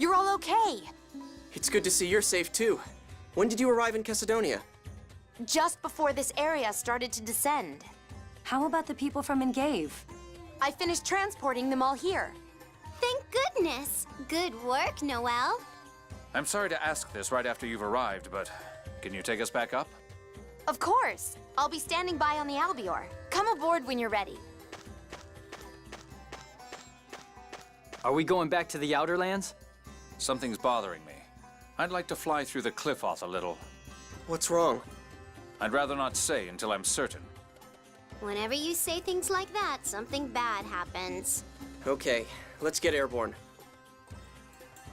You're all okay. It's good to see you're safe too. When did you arrive in Chesedonia? Just before this area started to descend. How about the people from Engave? I finished transporting them all here. Thank goodness. Good work, Noelle. I'm sorry to ask this right after you've arrived, but can you take us back up? Of course. I'll be standing by on the Albior. Come aboard when you're ready. Are we going back to the Outer Lands? Something's bothering me. I'd like to fly through the Qliphoth a little. What's wrong? I'd rather not say until I'm certain. Whenever you say things like that, something bad happens. Okay, let's get airborne.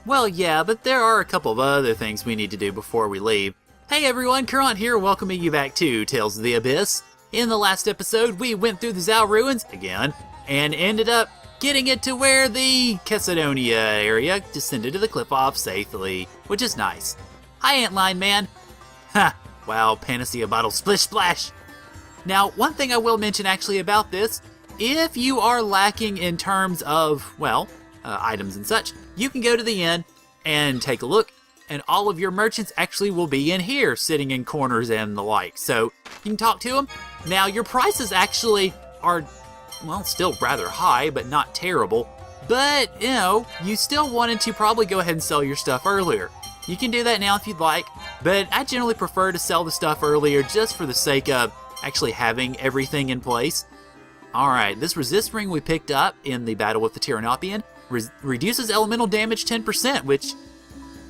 Well, yeah, but there are a couple of other things we need to do before we leave. Hey everyone, Caront here, welcoming you back to Tales of the Abyss. In the last episode, we went through the Zal ruins, again, and ended up getting it to where the Chesedonia area descended to the Qliphoth safely, which is nice. Hi, Antline Man. Ha! Wow, Panacea bottle splish splash! Now, one thing I will mention actually about this, if you are lacking in terms of, well, items and such, you can go to the inn and take a look, and all of your merchants actually will be in here, sitting in corners and the like. So, you can talk to them. Now, your prices actually are, well, still rather high, but not terrible. But, you know, you still wanted to probably go ahead and sell your stuff earlier. You can do that now if you'd like, but I generally prefer to sell the stuff earlier just for the sake of actually having everything in place. Alright, this resist ring we picked up in the battle with the Tyrannopian reduces elemental damage 10%, which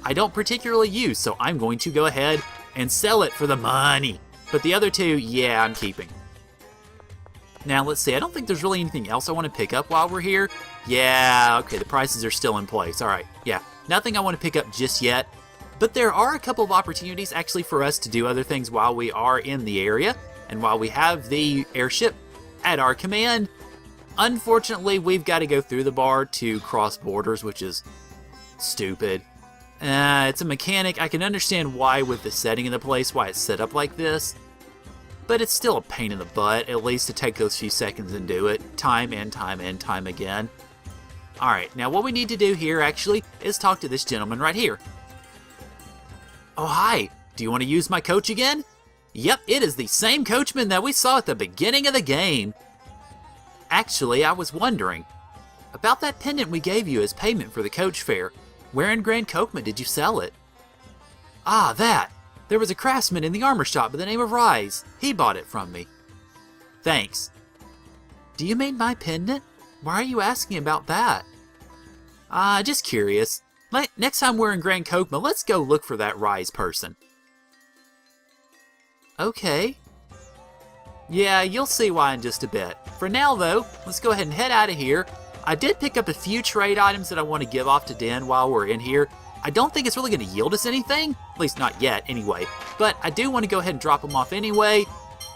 I don't particularly use, so I'm going to go ahead and sell it for the money. But the other two, yeah, I'm keeping. Now, let's see, I don't think there's really anything else I want to pick up while we're here. Yeah, okay, the prices are still in place. Alright, yeah, nothing I want to pick up just yet. But there are a couple of opportunities actually for us to do other things while we are in the area, and while we have the airship at our command. Unfortunately, we've got to go through the bar to cross borders, which is stupid. It's a mechanic. I can understand why with the setting of the place, why it's set up like this. But it's still a pain in the butt, at least to take those few seconds and do it, time and time and time again. Alright, now what we need to do here, actually, is talk to this gentleman right here. Oh, hi. Do you want to use my coach again? Yep, it is the same coachman that we saw at the beginning of the game. Actually, I was wondering about that pendant we gave you as payment for the coach fare. Where in Grand Kokma did you sell it? Ah, that. There was a craftsman in the armor shop by the name of Rise. He bought it from me. Thanks. Do you mean my pendant? Why are you asking about that? Just curious. Next time we're in Grand Kokma, let's go look for that Rise person. Okay. Yeah, you'll see why in just a bit. For now, though, let's go ahead and head out of here. I did pick up a few trade items that I want to give off to Den while we're in here. I don't think it's really going to yield us anything, at least not yet anyway, but I do want to go ahead and drop them off anyway.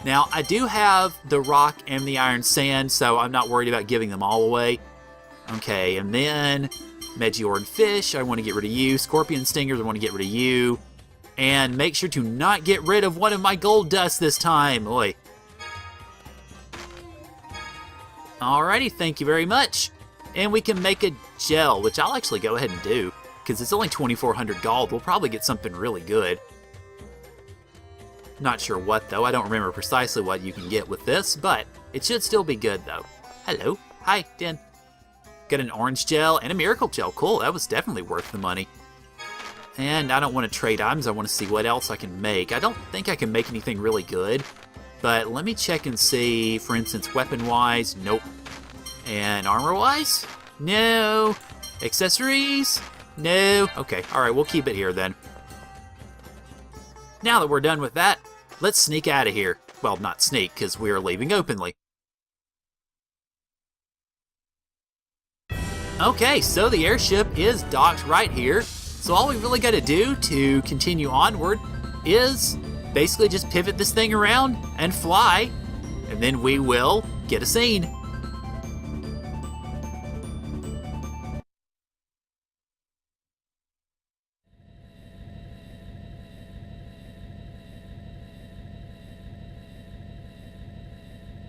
Now, I do have the rock and the iron sand, so I'm not worried about giving them all away. Okay, and then Medjordan fish, I want to get rid of you. Scorpion stingers, I want to get rid of you. And make sure to not get rid of one of my gold dust this time. Oi. Alrighty, thank you very much. And we can make a gel, which I'll actually go ahead and do, because it's only 2,400 gold. We'll probably get something really good. Not sure what, though. I don't remember precisely what you can get with this, but it should still be good, though. Hello. Hi, Den. Got an orange gel and a miracle gel. Cool, that was definitely worth the money. And I don't want to trade items. I want to see what else I can make. I don't think I can make anything really good, but let me check and see. For instance, weapon-wise, nope. And armor-wise? No. Accessories? No. Okay, alright, we'll keep it here then. Now that we're done with that, let's sneak out of here. Well, not sneak, because we are leaving openly. Okay, so the airship is docked right here. So all we really got to do to continue onward is basically just pivot this thing around and fly, and then we will get a scene.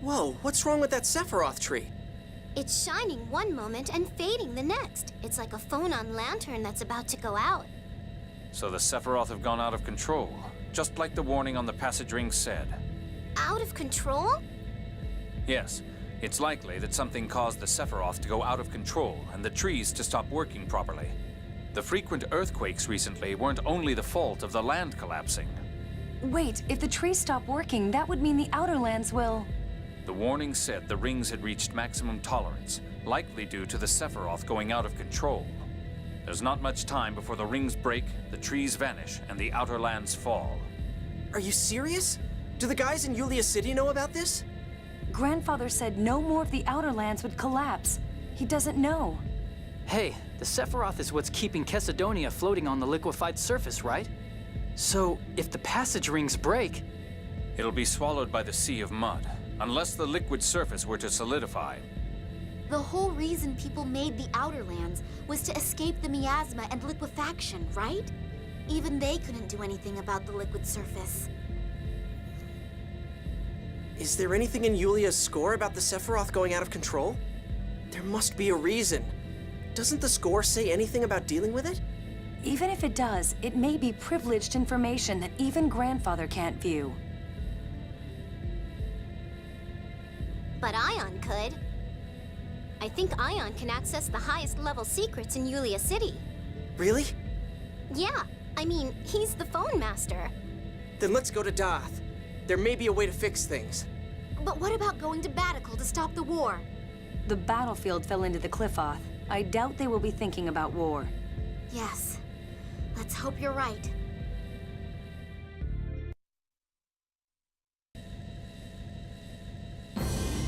Whoa, what's wrong with that Sephiroth tree? It's shining one moment and fading the next. It's like a phone-on lantern that's about to go out. So the Sephiroth have gone out of control, just like the warning on the passage ring said. Out of control? Yes, it's likely that something caused the Sephiroth to go out of control and the trees to stop working properly. The frequent earthquakes recently weren't only the fault of the land collapsing. Wait, if the trees stop working, that would mean the Outer Lands will... The warning said the rings had reached maximum tolerance, likely due to the Sephiroth going out of control. There's not much time before the rings break, the trees vanish, and the Outer Lands fall. Are you serious? Do the guys in Yulia City know about this? Grandfather said no more of the Outer Lands would collapse. He doesn't know. Hey, the Sephiroth is what's keeping Chesedonia floating on the liquefied surface, right? So, if the passage rings break... It'll be swallowed by the sea of mud, unless the liquid surface were to solidify. The whole reason people made the Outer Lands was to escape the miasma and liquefaction, right? Even they couldn't do anything about the liquid surface. Is there anything in Yulia's score about the Sephiroth going out of control? There must be a reason. Doesn't the score say anything about dealing with it? Even if it does, it may be privileged information that even Grandfather can't view. But Ion could. I think Ion can access the highest level secrets in Yulia City. Really? Yeah, I mean, he's the phone master. Then let's go to Daath. There may be a way to fix things. But what about going to Batical to stop the war? The battlefield fell into the Qliphoth. I doubt they will be thinking about war. Yes. Let's hope you're right.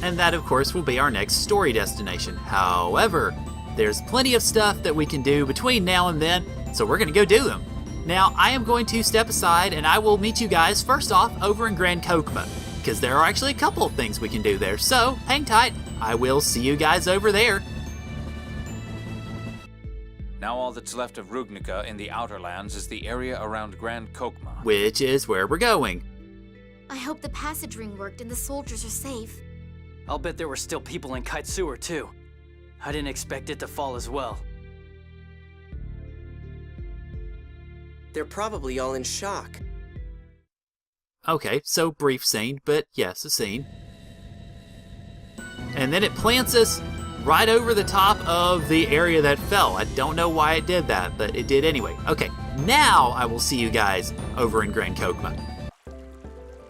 And that, of course, will be our next story destination. However, there's plenty of stuff that we can do between now and then, so we're going to go do them. Now, I am going to step aside and I will meet you guys first off over in Grand Kokma, because there are actually a couple of things we can do there. So, hang tight. I will see you guys over there. Now all that's left of Rugnica in the Outer Lands is the area around Grand Kokma. Which is where we're going. I hope the passage ring worked and the soldiers are safe. I'll bet there were still people in Kite Sewer, too. I didn't expect it to fall as well. They're probably all in shock. Okay, so brief scene, but yes, a scene. And then it plants us right over the top of the area that fell. I don't know why it did that, but it did anyway. Okay, now I will see you guys over in Grand Kokma.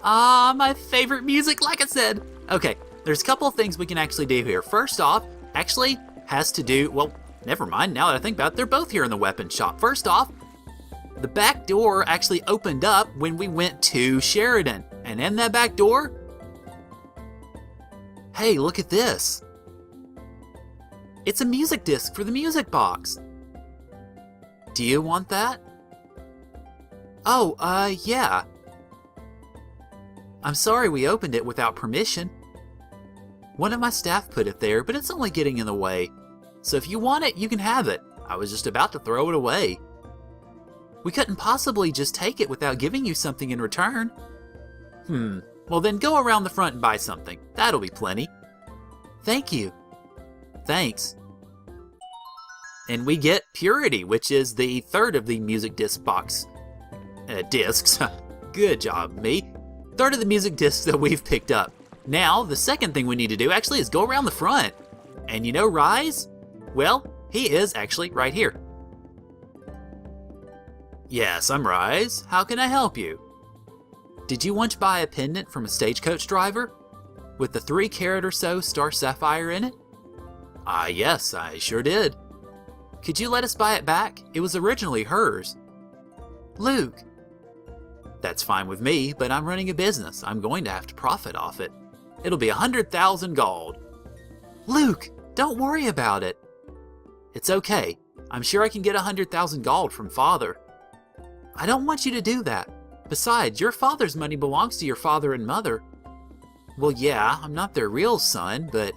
Ah, my favorite music, like I said. Okay, there's a couple of things we can actually do here. First off, actually has to do, well, never mind, now that I think about it, they're both here in the weapon shop. First off, the back door actually opened up when we went to Sheridan. And in that back door, hey, look at this. It's a music disc for the music box. Do you want that? Oh, yeah. I'm sorry we opened it without permission. One of my staff put it there, but it's only getting in the way. So if you want it, you can have it. I was just about to throw it away. We couldn't possibly just take it without giving you something in return. Well then go around the front and buy something. That'll be plenty. Thank you. Thanks. And we get Purity, which is the third of the music disc box. Discs. Good job, me. Third of the music discs that we've picked up. Now, the second thing we need to do actually is go around the front. And you know Rise? Well, he is actually right here. Yes, I'm Rise. How can I help you? Did you want to buy a pendant from a stagecoach driver? With the 3 carat or so star sapphire in it? Ah, yes, I sure did. Could you let us buy it back? It was originally hers. Luke. That's fine with me, but I'm running a business. I'm going to have to profit off it. It'll be 100,000 gold. Luke, don't worry about it. It's okay. I'm sure I can get 100,000 gold from Father. I don't want you to do that. Besides, your father's money belongs to your father and mother. Well, yeah, I'm not their real son, but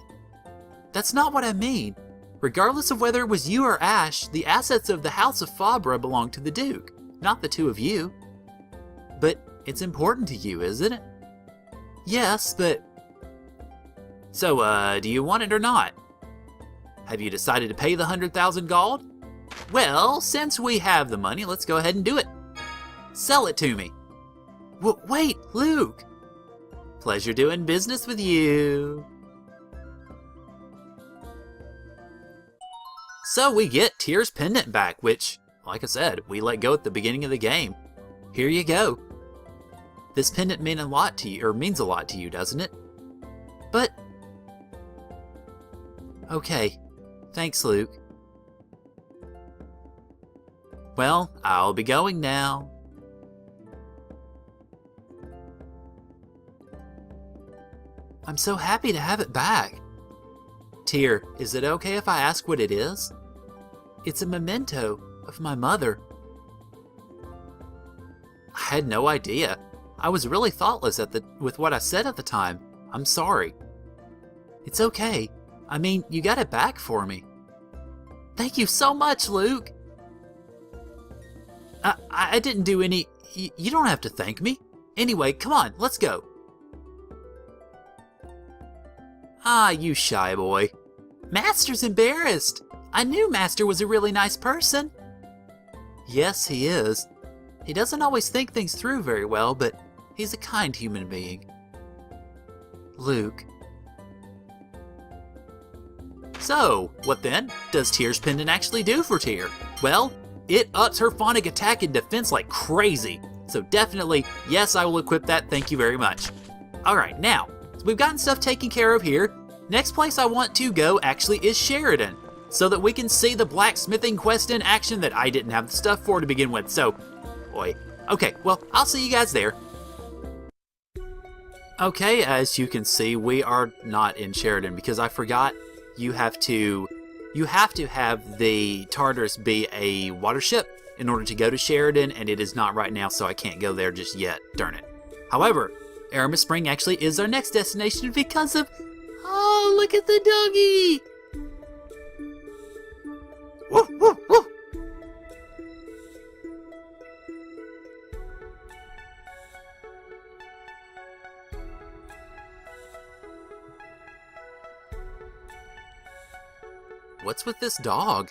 that's not what I mean. Regardless of whether it was you or Ash, the assets of the House of Fabra belong to the Duke, not the two of you. But it's important to you, isn't it? Yes, but... So, do you want it or not? Have you decided to pay the 100,000 gold? Well, since we have the money, let's go ahead and do it. Sell it to me. Wait, Luke. Pleasure doing business with you. So we get Tyr's pendant back, which, like I said, we let go at the beginning of the game. Here you go. This pendant means a lot to you, doesn't it? But... okay. Thanks, Luke. Well, I'll be going now. I'm so happy to have it back. Tyr, is it okay if I ask what it is? It's a memento of my mother. I had no idea. I was really thoughtless with what I said at the time. I'm sorry. It's okay. I mean, you got it back for me. Thank you so much, Luke. I didn't do any... You don't have to thank me. Anyway, come on, let's go. Ah, you shy boy. Master's embarrassed. I knew Master was a really nice person. Yes, he is. He doesn't always think things through very well, but he's a kind human being. Luke. So, what then? Does Tyr's pendant actually do for Tyr? Well, it ups her phonic attack and defense like crazy. So definitely, yes, I will equip that, thank you very much. Alright, now, so we've gotten stuff taken care of here. Next place I want to go actually is Sheridan, so that we can see the blacksmithing quest in action that I didn't have the stuff for to begin with, so... boy. Okay, well, I'll see you guys there. Okay, as you can see, we are not in Sheridan because I forgot you have to have the Tartarus be a water ship in order to go to Sheridan, and it is not right now, so I can't go there just yet. Darn it. However, Aramis Spring actually is our next destination because of... oh, look at the doggy! Woof, woof, woof. What's with this dog?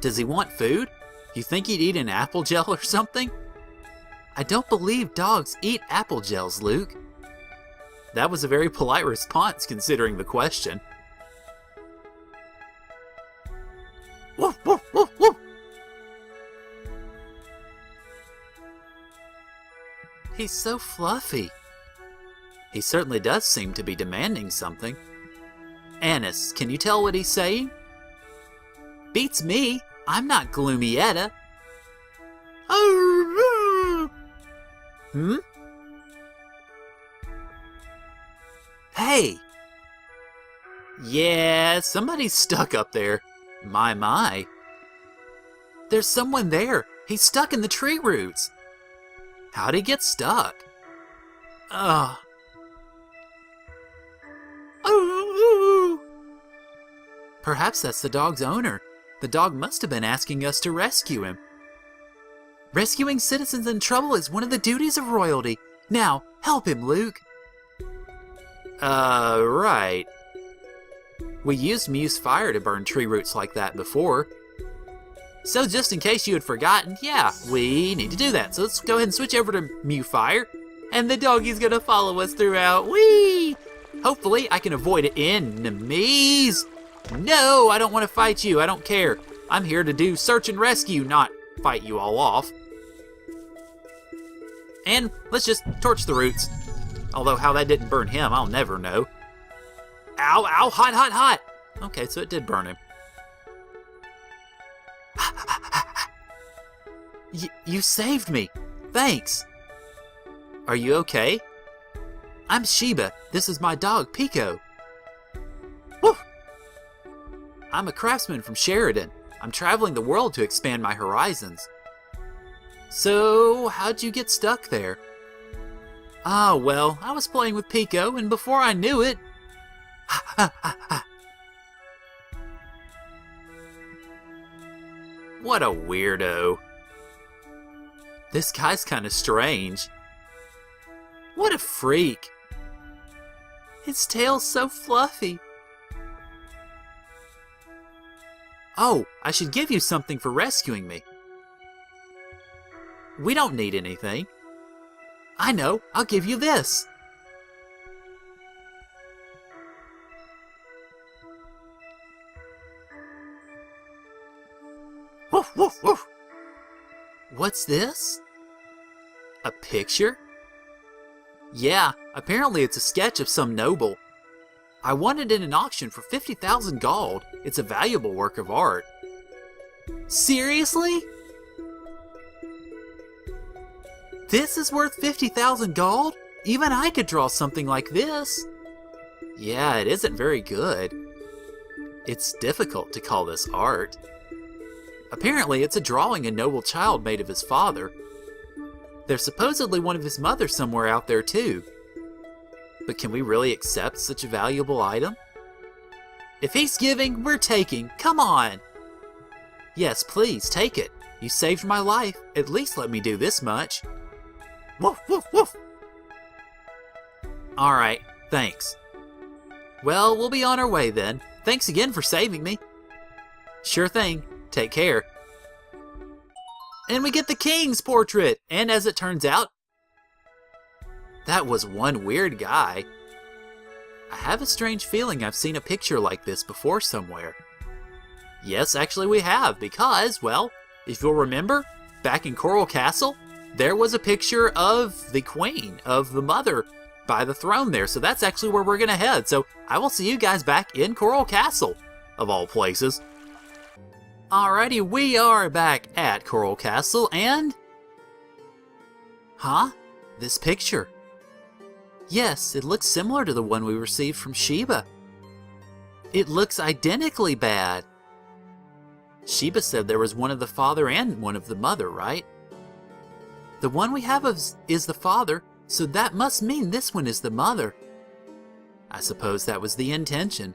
Does he want food? You think he'd eat an apple gel or something? I don't believe dogs eat apple gels, Luke. That was a very polite response considering the question. Woof, woof, woof, woof. He's so fluffy. He certainly does seem to be demanding something. Annis, can you tell what he's saying? Beats me. I'm not Gloomietta. Hmm? Hey! Yeah, somebody's stuck up there. My. There's someone there. He's stuck in the tree roots. How'd he get stuck? Ugh. Perhaps that's the dog's owner. The dog must have been asking us to rescue him. Rescuing citizens in trouble is one of the duties of royalty. Now, help him, Luke. Right. We used Muse Fire to burn tree roots like that before. So just in case you had forgotten, yeah, we need to do that. So let's go ahead and switch over to Muse Fire. And the doggy's gonna follow us throughout. Whee! Hopefully I can avoid enemies. No, I don't want to fight you. I don't care. I'm here to do search and rescue, not fight you all off. And let's just torch the roots. Although how that didn't burn him, I'll never know. Ow, ow, hot, hot, hot. Okay, so it did burn him. You saved me. Thanks. Are you okay? I'm Sheba. This is my dog, Pico. Woo! I'm a craftsman from Sheridan. I'm traveling the world to expand my horizons. So, how'd you get stuck there? Ah, well, I was playing with Pico, and before I knew it... What a weirdo. This guy's kind of strange. What a freak. Its tail's so fluffy. Oh, I should give you something for rescuing me. We don't need anything. I know, I'll give you this. Woof, woof, woof. What's this? A picture? Yeah, apparently it's a sketch of some noble. I won it in an auction for 50,000 gold. It's a valuable work of art. Seriously? This is worth 50,000 gold? Even I could draw something like this. Yeah, it isn't very good. It's difficult to call this art. Apparently, it's a drawing a noble child made of his father. There's supposedly one of his mother somewhere out there too. But can we really accept such a valuable item? If he's giving, we're taking. Come on! Yes, please, take it. You saved my life. At least let me do this much. Woof, woof, woof! Alright, thanks. Well, we'll be on our way then. Thanks again for saving me. Sure thing. Take care. And we get the king's portrait! And as it turns out, that was one weird guy. I have a strange feeling I've seen a picture like this before somewhere. Yes, actually we have, because, well, if you'll remember, back in Coral Castle, there was a picture of the queen, of the mother, by the throne there, so that's actually where we're gonna head. So I will see you guys back in Coral Castle, of all places. Alrighty, we are back at Coral Castle, and... Huh? This picture. Yes, it looks similar to the one we received from Sheba. It looks identically bad. Sheba said there was one of the father and one of the mother, right? The one we have is the father, so that must mean this one is the mother. I suppose that was the intention.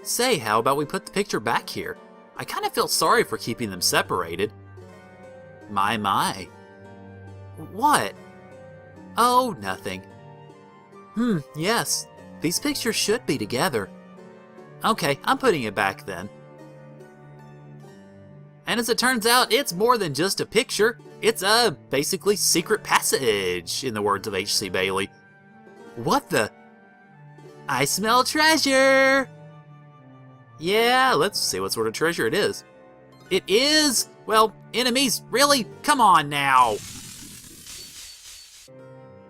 Say, how about we put the picture back here? I kind of feel sorry for keeping them separated. My. What? Oh, nothing. Yes. These pictures should be together. Okay, I'm putting it back then. And as it turns out, it's more than just a picture. It's a, basically, secret passage, in the words of H.C. Bailey. What the? I smell treasure! Yeah, let's see what sort of treasure it is. It is, well, enemies, really? Come on now!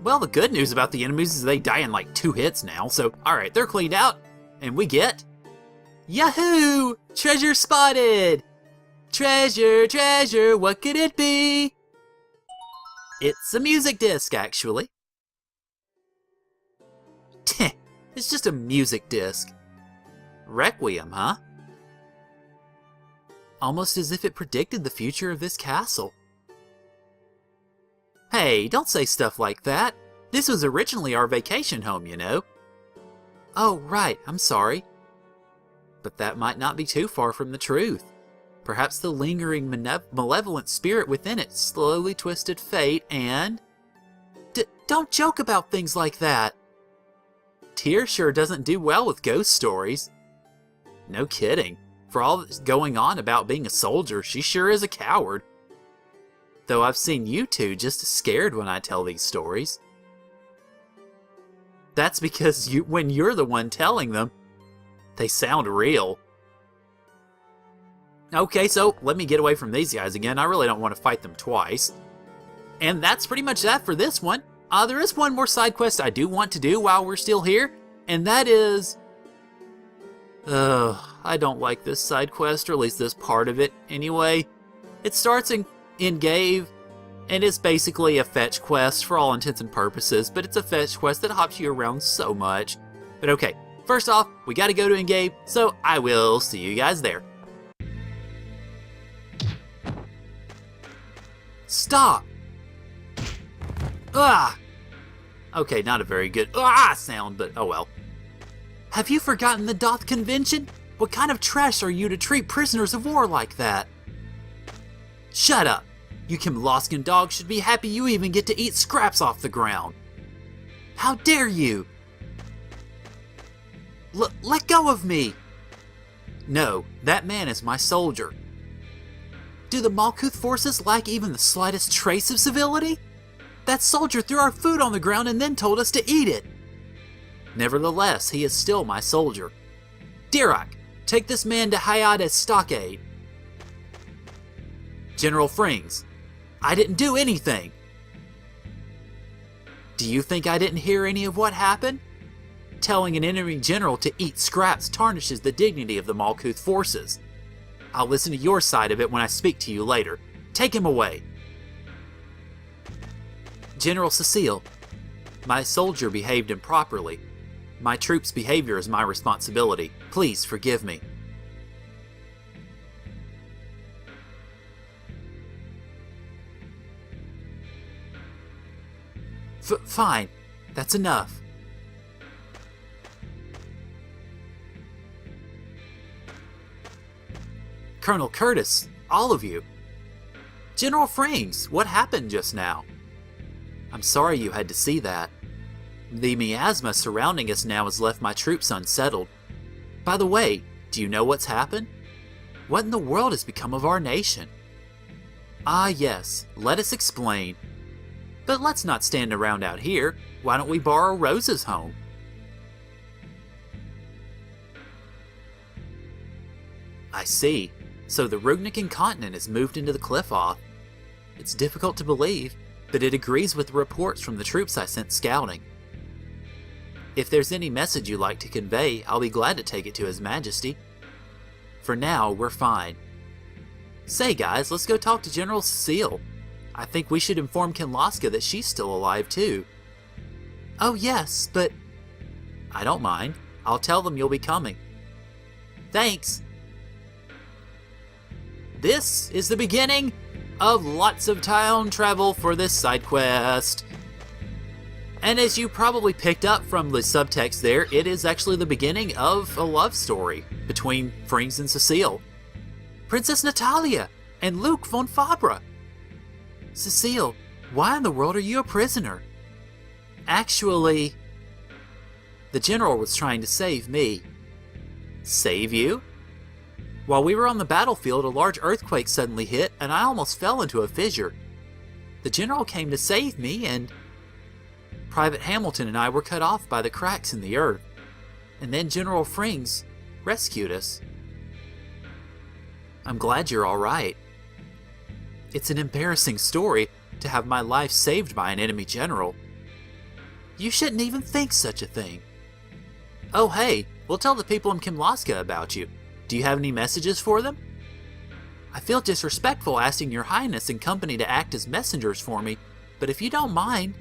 Well, the good news about the enemies is they die in like 2 hits now, so alright, they're cleaned out. And we get... Yahoo! Treasure spotted! Treasure, treasure, what could it be? It's a music disc, actually. It's just a music disc. Requiem, huh? Almost as if it predicted the future of this castle. Hey, don't say stuff like that. This was originally our vacation home, you know. Oh, right, I'm sorry. But that might not be too far from the truth. Perhaps the lingering malevolent spirit within it slowly twisted fate and... Don't joke about things like that. Tyr sure doesn't do well with ghost stories. No kidding. For all that's going on about being a soldier, she sure is a coward. Though I've seen you two just as scared when I tell these stories. That's because when you're the one telling them, they sound real. Okay, so let me get away from these guys again. I really don't want to fight them twice. And that's pretty much that for this one. There is one more side quest I do want to do while we're still here, and that is... I don't like this side quest, or at least this part of it anyway. It starts in Gave, and it's basically a fetch quest for all intents and purposes, but it's a fetch quest that hops you around so much. But okay, first off, we gotta go to Engave, so I will see you guys there. Stop! Ah! Okay, not a very good sound, but oh well. Have you forgotten the Daath Convention? What kind of trash are you to treat prisoners of war like that? Shut up! You Kimloskan dogs should be happy you even get to eat scraps off the ground. How dare you? Let go of me! No, that man is my soldier. Do the Malkuth forces lack even the slightest trace of civility? That soldier threw our food on the ground and then told us to eat it. Nevertheless, he is still my soldier. Dirac, take this man to Hayada's stockade. General Frings, I didn't do anything. Do you think I didn't hear any of what happened? Telling an enemy general to eat scraps tarnishes the dignity of the Malkuth forces. I'll listen to your side of it when I speak to you later. Take him away. General Cecile, my soldier behaved improperly. My troops' behavior is my responsibility. Please forgive me. Fine. That's enough. Colonel Curtis, all of you. General Frings, what happened just now? I'm sorry you had to see that. The miasma surrounding us now has left my troops unsettled. By the way, do you know what's happened? What in the world has become of our nation? Ah yes, let us explain. But let's not stand around out here. Why don't we borrow Rose's home? I see. So the Rugnican continent has moved into the Qliphoth. It's difficult to believe, but it agrees with the reports from the troops I sent scouting. If there's any message you'd like to convey, I'll be glad to take it to His Majesty. For now, we're fine. Say guys, let's go talk to General Cecile. I think we should inform Kinloska that she's still alive too. Oh yes, but... I don't mind. I'll tell them you'll be coming. Thanks! This is the beginning of lots of town travel for this side quest. And as you probably picked up from the subtext there, it is actually the beginning of a love story between Frings and Cecile. Princess Natalia and Luke von Fabra. Cecile, why in the world are you a prisoner? Actually, the general was trying to save me. Save you? While we were on the battlefield, a large earthquake suddenly hit, and I almost fell into a fissure. The general came to save me, and Private Hamilton and I were cut off by the cracks in the earth. And then General Frings rescued us. I'm glad you're all right. It's an embarrassing story to have my life saved by an enemy general. You shouldn't even think such a thing. Oh hey, we'll tell the people in Kinloska about you. Do you have any messages for them? I feel disrespectful asking your highness and company to act as messengers for me, but if you don't mind,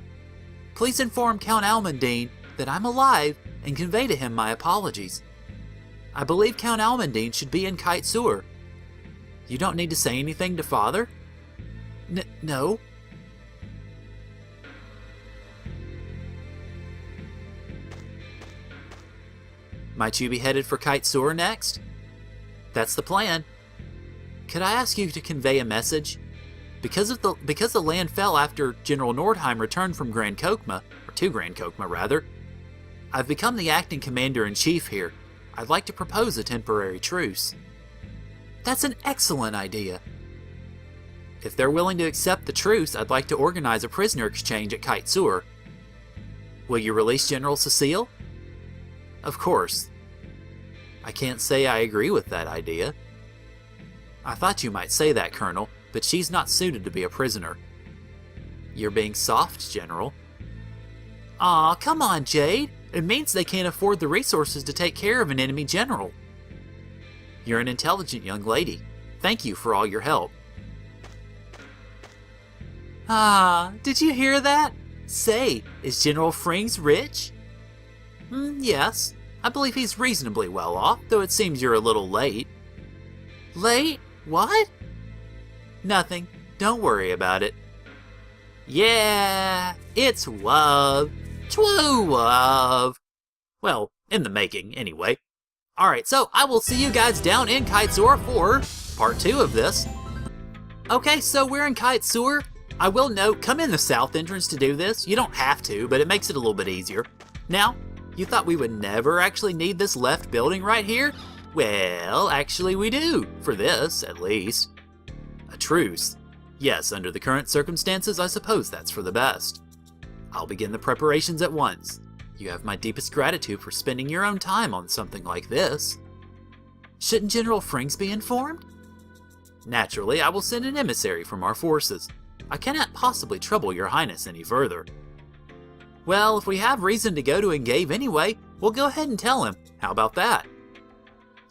please inform Count Almondine that I'm alive and convey to him my apologies. I believe Count Almondine should be in Kite Sewer. You don't need to say anything to Father? No. Might you be headed for Kite Sewer next? That's the plan. Could I ask you to convey a message? Because the land fell after General Nordheim returned from Grand Kokma, or to Grand Kokma rather, I've become the acting commander-in-chief here. I'd like to propose a temporary truce. That's an excellent idea. If they're willing to accept the truce, I'd like to organize a prisoner exchange at Kite Sewer. Will you release General Cecile? Of course. I can't say I agree with that idea. I thought you might say that, Colonel, but she's not suited to be a prisoner. You're being soft, General. Aw, come on, Jade. It means they can't afford the resources to take care of an enemy general. You're an intelligent young lady. Thank you for all your help. Ah, did you hear that? Say, is General Frings rich? Yes. I believe he's reasonably well off, though it seems you're a little late. Late? What? Nothing. Don't worry about it. Yeah, it's love. True love. Well, in the making, anyway. Alright, so I will see you guys down in Kite Sewer for part 2 of this. Okay, so we're in Kite Sewer. I will note, come in the south entrance to do this. You don't have to, but it makes it a little bit easier. Now, you thought we would never actually need this left building right here? Well, actually we do, for this, at least. A truce. Yes, under the current circumstances, I suppose that's for the best. I'll begin the preparations at once. You have my deepest gratitude for spending your own time on something like this. Shouldn't General Frings be informed? Naturally, I will send an emissary from our forces. I cannot possibly trouble your highness any further. Well, if we have reason to go to Engave anyway, we'll go ahead and tell him. How about that?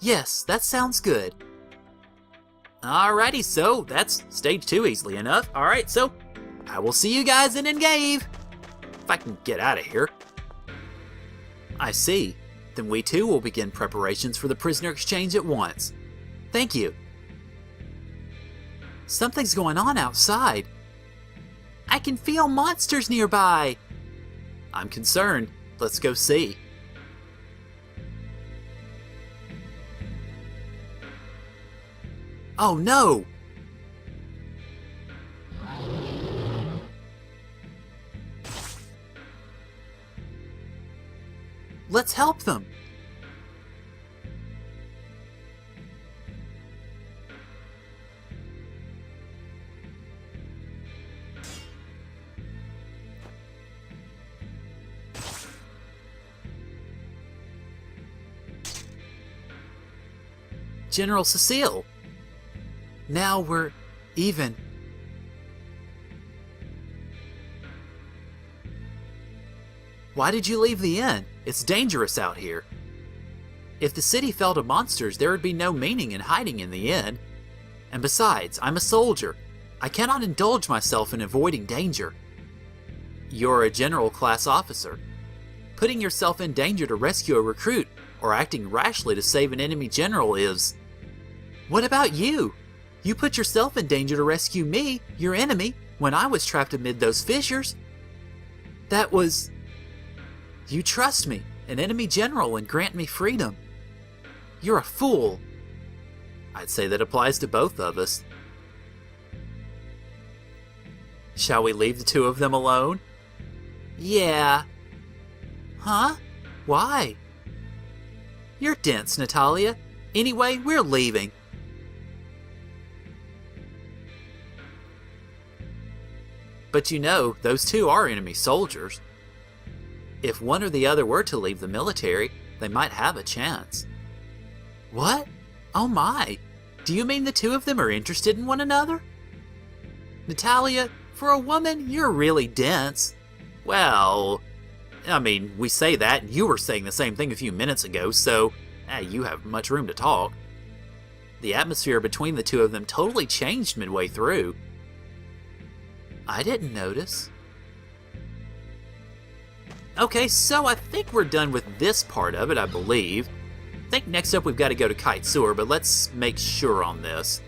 Yes, that sounds good. Alrighty, so that's stage 2 easily enough. Alright, so I will see you guys in Engave. If I can get out of here. I see. Then we too will begin preparations for the prisoner exchange at once. Thank you. Something's going on outside. I can feel monsters nearby. I'm concerned. Let's go see. Oh no! Let's help them. General Cecile. Now we're even. Why did you leave the inn? It's dangerous out here. If the city fell to monsters, there would be no meaning in hiding in the inn. And besides, I'm a soldier. I cannot indulge myself in avoiding danger. You're a general class officer. Putting yourself in danger to rescue a recruit or acting rashly to save an enemy general is... What about you? You put yourself in danger to rescue me, your enemy, when I was trapped amid those fissures. That was... You trust me, an enemy general, and grant me freedom. You're a fool. I'd say that applies to both of us. Shall we leave the two of them alone? Yeah. Huh? Why? You're dense, Natalia. Anyway, we're leaving. But you know, those two are enemy soldiers. If one or the other were to leave the military, they might have a chance. What? Oh my! Do you mean the two of them are interested in one another? Natalia, for a woman, you're really dense. Well, I mean, we say that, and you were saying the same thing a few minutes ago, so you have much room to talk. The atmosphere between the two of them totally changed midway through. I didn't notice. Okay, so I think we're done with this part of it, I believe. I think next up we've got to go to Kite Sewer, but let's make sure on this.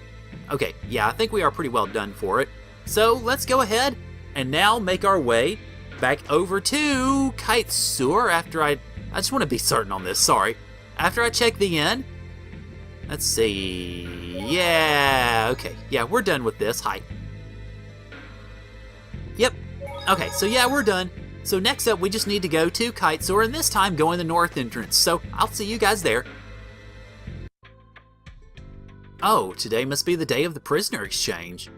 Okay, yeah, I think we are pretty well done for it. So let's go ahead and now make our way back over to Kite Sewer after I just want to be certain on this, sorry. After I check the inn. Let's see. Yeah, okay. Yeah, we're done with this. Hi. Yep. Okay, so yeah, we're done. So next up, we just need to go to Kite Sewer, and this time go in the north entrance. So I'll see you guys there. Oh, today must be the day of the prisoner exchange.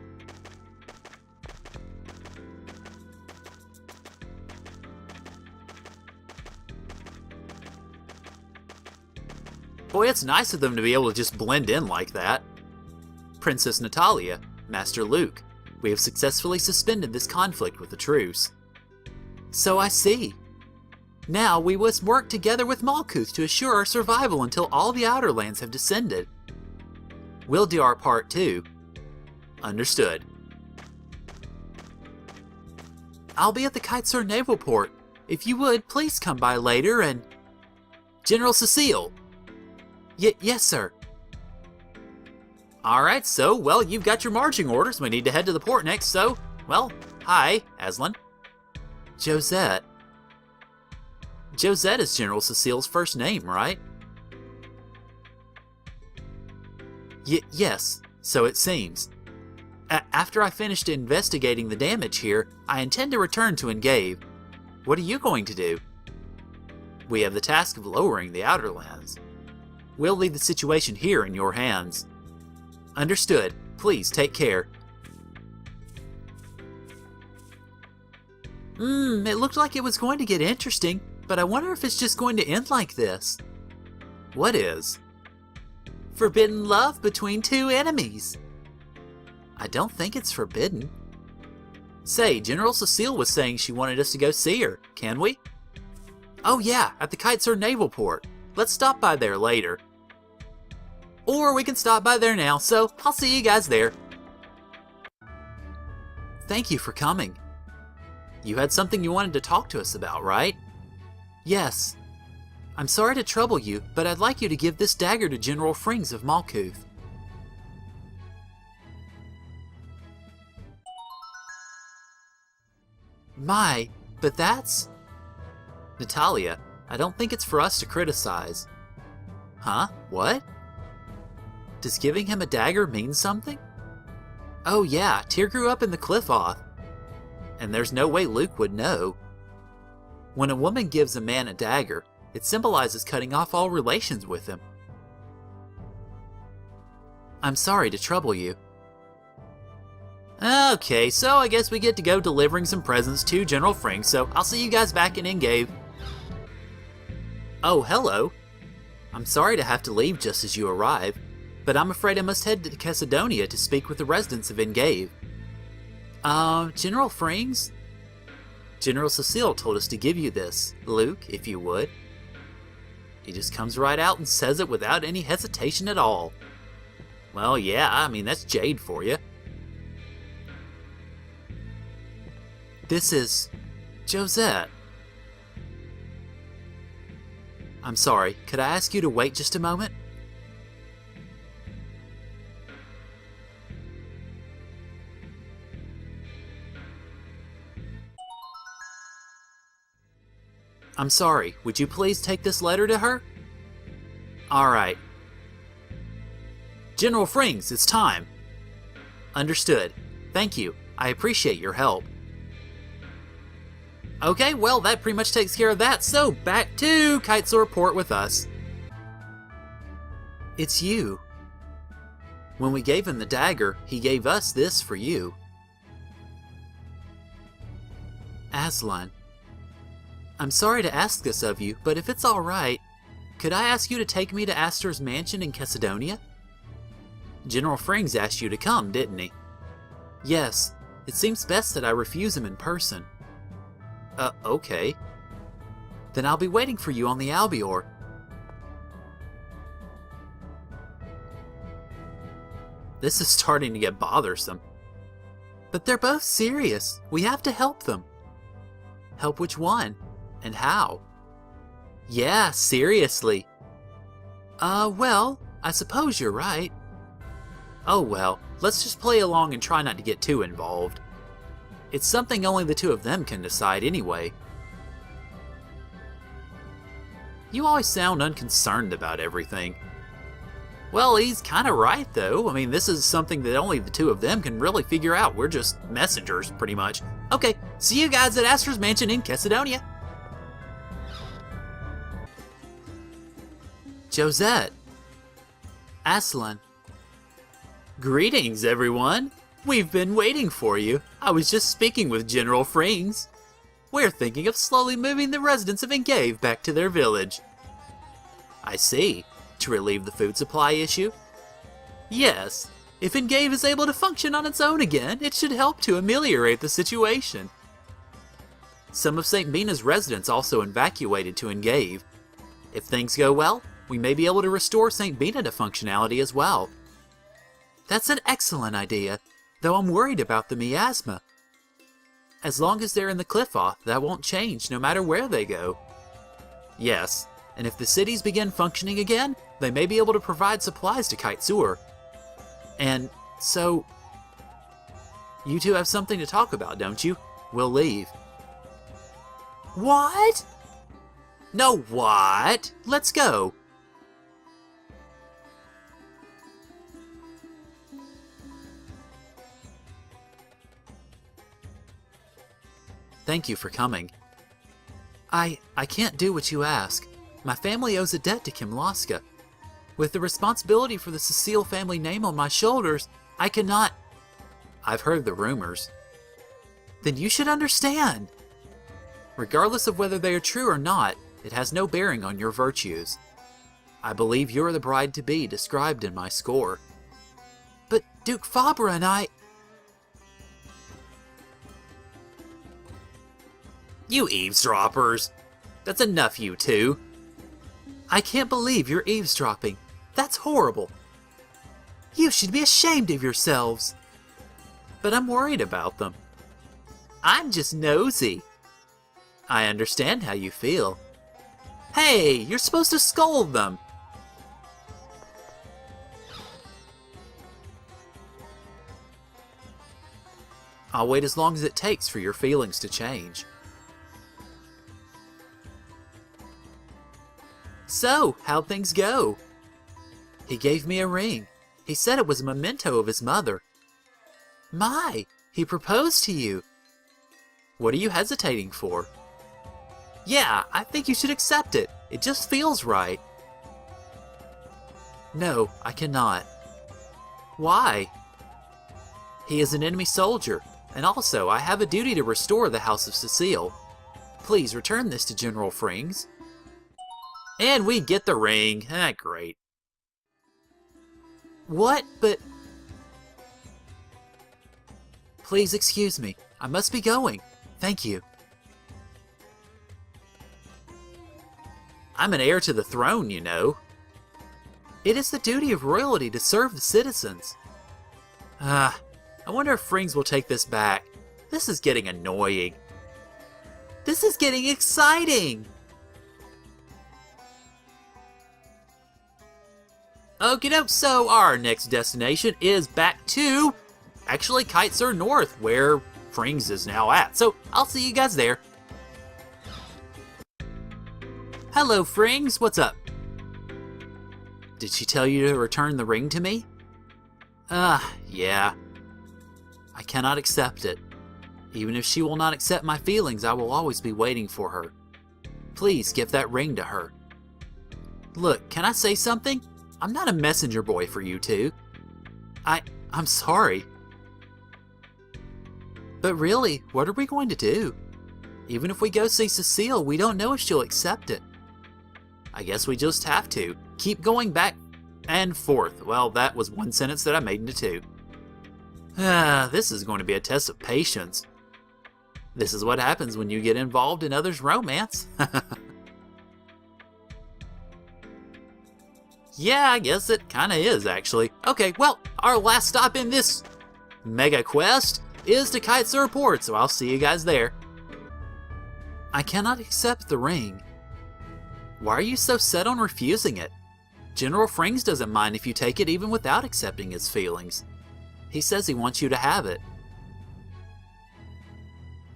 Boy, it's nice of them to be able to just blend in like that. Princess Natalia, Master Luke, we have successfully suspended this conflict with the truce. So I see. Now we must work together with Malkuth to assure our survival until all the Outer Lands have descended. We'll do our part too. Understood. I'll be at the Kite Sewer Naval Port. If you would, please come by later and... General Cecile! Yes, sir. Alright, so, well, you've got your marching orders. We need to head to the port next, so, well, hi, Aslan. Josette. Josette is General Cecile's first name, right? Yes, so it seems. After I finished investigating the damage here, I intend to return to Engave. What are you going to do? We have the task of lowering the Outer Lands. We'll leave the situation here in your hands. Understood. Please take care. It looked like it was going to get interesting, but I wonder if it's just going to end like this. What is? Forbidden love between two enemies. I don't think it's forbidden. Say, General Cecile was saying she wanted us to go see her. Can we? Oh yeah, at the Kitesurf Naval Port. Let's stop by there later. Or we can stop by there now, so I'll see you guys there. Thank you for coming. You had something you wanted to talk to us about, right? Yes. I'm sorry to trouble you, but I'd like you to give this dagger to General Frings of Malkuth. My, but that's... Natalia, I don't think it's for us to criticize. Huh? What? Does giving him a dagger mean something? Oh yeah, Tyr grew up in the Qliphoth. And there's no way Luke would know. When a woman gives a man a dagger, it symbolizes cutting off all relations with him. I'm sorry to trouble you. Okay, so I guess we get to go delivering some presents to General Frings, so I'll see you guys back in Engave. Oh, hello. I'm sorry to have to leave just as you arrive, but I'm afraid I must head to Chesedonia to speak with the residents of Engave. General Frings? General Cecile told us to give you this, Luke, if you would. He just comes right out and says it without any hesitation at all. Well, yeah, I mean, that's Jade for you. This is... Josette. I'm sorry, could I ask you to wait just a moment? I'm sorry, would you please take this letter to her? Alright. General Frings, it's time. Understood. Thank you. I appreciate your help. Okay, well, that pretty much takes care of that, so back to Kitesurf Port with us. It's you. When we gave him the dagger, he gave us this for you. Aslan. I'm sorry to ask this of you, but if it's alright, could I ask you to take me to Astor's mansion in Chesedonia? General Frings asked you to come, didn't he? Yes, it seems best that I refuse him in person. Okay. Then I'll be waiting for you on the Albior. This is starting to get bothersome. But they're both serious. We have to help them. Help which one? And how? Yeah, seriously. Well, I suppose you're right. Oh well, let's just play along and try not to get too involved. It's something only the two of them can decide anyway. You always sound unconcerned about everything. Well, he's kinda right though. I mean, this is something that only the two of them can really figure out. We're just messengers, pretty much. Okay, see you guys at Astor's mansion in Chesedonia. Josette. Aslan. Greetings, everyone. We've been waiting for you. I was just speaking with General Frings. We're thinking of slowly moving the residents of Engave back to their village. I see. To relieve the food supply issue? Yes. If Engave is able to function on its own again, it should help to ameliorate the situation. Some of St. Mina's residents also evacuated to Engave. If things go well, we may be able to restore St. Mina to functionality as well. That's an excellent idea, though I'm worried about the miasma. As long as they're in the Qliphoth, that won't change no matter where they go. Yes, and if the cities begin functioning again, they may be able to provide supplies to Kitesurf. And so... You two have something to talk about, don't you? We'll leave. What? No, what? Let's go. Thank you for coming. I can't do what you ask. My family owes a debt to Qliphoth. With the responsibility for the Cecile family name on my shoulders, I cannot... I've heard the rumors. Then you should understand. Regardless of whether they are true or not, it has no bearing on your virtues. I believe you're the bride-to-be described in my score. But Duke Fabra and I... You eavesdroppers! That's enough, you two. I can't believe you're eavesdropping. That's horrible. You should be ashamed of yourselves. But I'm worried about them. I'm just nosy. I understand how you feel. Hey, you're supposed to scold them. I'll wait as long as it takes for your feelings to change. So, how'd things go? He gave me a ring. He said it was a memento of his mother. My, he proposed to you. What are you hesitating for? Yeah, I think you should accept it. It just feels right. No, I cannot. Why? He is an enemy soldier, and also I have a duty to restore the House of Cecile. Please return this to General Frings. And we get the ring. Ah, great. What? But... Please excuse me. I must be going. Thank you. I'm an heir to the throne, you know. It is the duty of royalty to serve the citizens. I wonder if Frings will take this back. This is getting annoying. This is getting exciting! Okie doke, so our next destination is back to, actually, Qliphoth North, where Frings is now at. So, I'll see you guys there. Hello, Frings, what's up? Did she tell you to return the ring to me? Yeah. I cannot accept it. Even if she will not accept my feelings, I will always be waiting for her. Please give that ring to her. Look, can I say something? I'm not a messenger boy for you two. I'm sorry. But really, what are we going to do? Even if we go see Cecile, we don't know if she'll accept it. I guess we just have to. Keep going back and forth. Well, that was one sentence that I made into two. This is going to be a test of patience. This is what happens when you get involved in others' romance. Yeah, I guess it kinda is, actually. Okay, well, our last stop in this mega quest is to Qliphoth Port, so I'll see you guys there. I cannot accept the ring. Why are you so set on refusing it? General Frings doesn't mind if you take it even without accepting his feelings. He says he wants you to have it.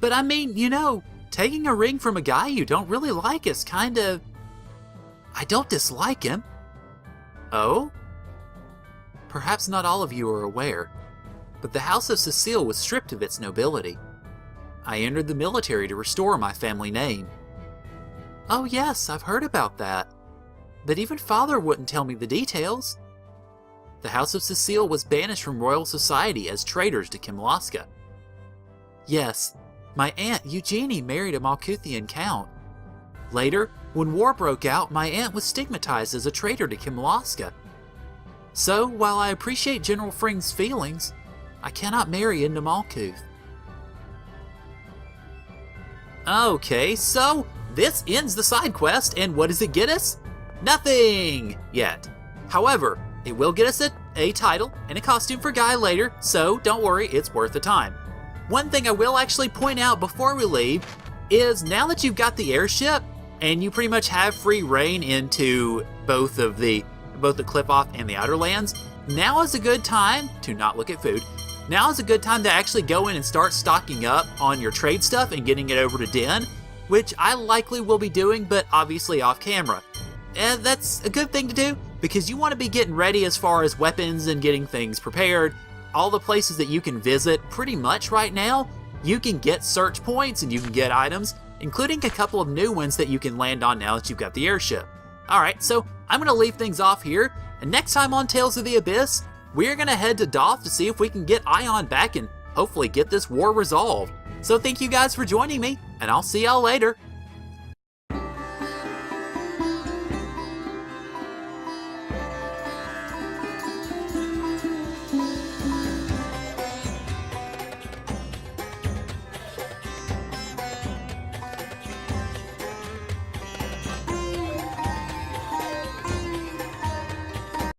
But I mean, you know, taking a ring from a guy you don't really like is kinda... I don't dislike him. Oh? Perhaps not all of you are aware, but the House of Cecile was stripped of its nobility. I entered the military to restore my family name. Oh yes, I've heard about that. But even Father wouldn't tell me the details. The House of Cecile was banished from royal society as traitors to Qliphoth. Yes, my aunt Eugenie married a Malkuthian count. Later, when war broke out, my aunt was stigmatized as a traitor to Qliphoth. So, while I appreciate General Frings' feelings, I cannot marry into Malkuth. Okay, so this ends the side quest, and what does it get us? Nothing yet. However, it will get us a title and a costume for Guy later, so don't worry, it's worth the time. One thing I will actually point out before we leave is now that you've got the airship and you pretty much have free reign into both the Qliphoth and the Outer Lands, now is a good time to not look at food. Now is a good time to actually go in and start stocking up on your trade stuff and getting it over to Den, which I likely will be doing, but obviously off camera. And that's a good thing to do because you want to be getting ready as far as weapons and getting things prepared. All the places that you can visit pretty much right now you can get search points and you can get items, including a couple of new ones that you can land on now that you've got the airship. Alright, so I'm going to leave things off here, and next time on Tales of the Abyss, we're going to head to Daath to see if we can get Ion back and hopefully get this war resolved. So thank you guys for joining me, and I'll see y'all later.